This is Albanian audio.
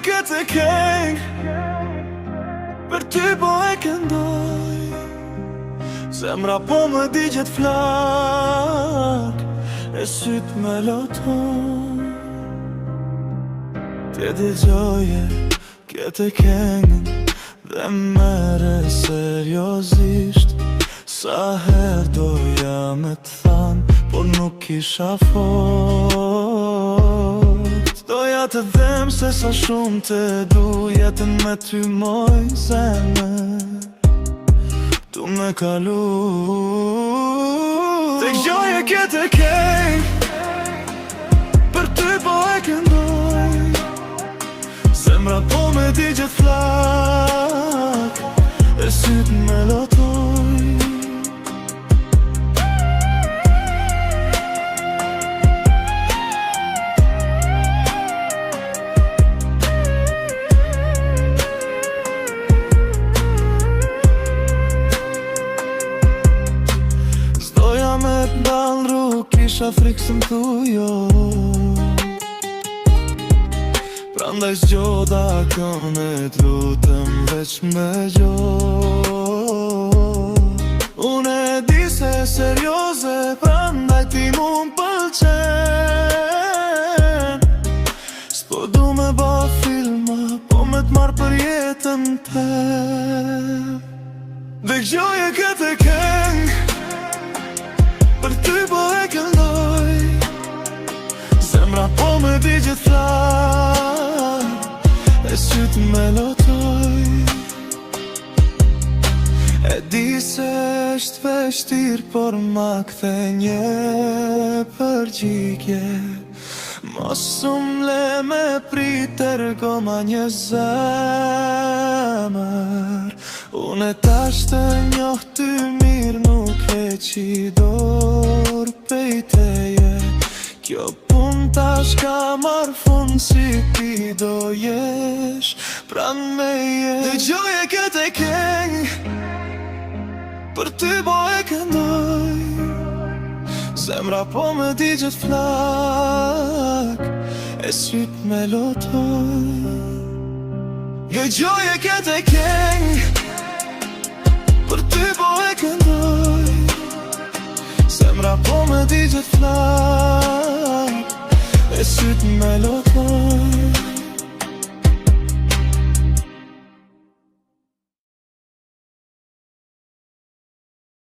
këtë keng, për ty po e këndoj. Zemra po më digjet flak, e syt me loton. Ti dëgjoje këtë kengën dhe mere seriosisht. Sa her doja me t'than, por nuk kisha fort. Doja të them se sa shumë të du, jetën me ty moj zemër, tu me kalu. Të gjoje këtë keng, për ty po e këndoj. Zemra po me digjet flak, e syt me lotoj. Me t'dal rrug, kisha frikë së m'thujo. Prandaj s'gjoda këne t'lutem veç me gjo. Unë e di se serioze, prandaj ti mu m'pëlqen. S'po du me ba filma, po me t'mar për jetën te. Dhe gjoje këtë keng, për ty po e këndoj. Zemra po me digjet flak, e syt me lotoj. E di se është vështir, por ma kthe një përgjigje. Mos m'le me priter, goma një zemër. Unë e tash të njoh ty mirë, nuk e qi dorë pejteje. Kjo pun tash ka marrë fund, si ti do jesh pran meje. Dëgjoje këtë keng, për ty po e këndoj. Zemra po me digjet flak, e syt me lotoj. Dëgjoje këtë keng, për ty po e këndoj. Zemra po me digjet flak, e syt me lotoj.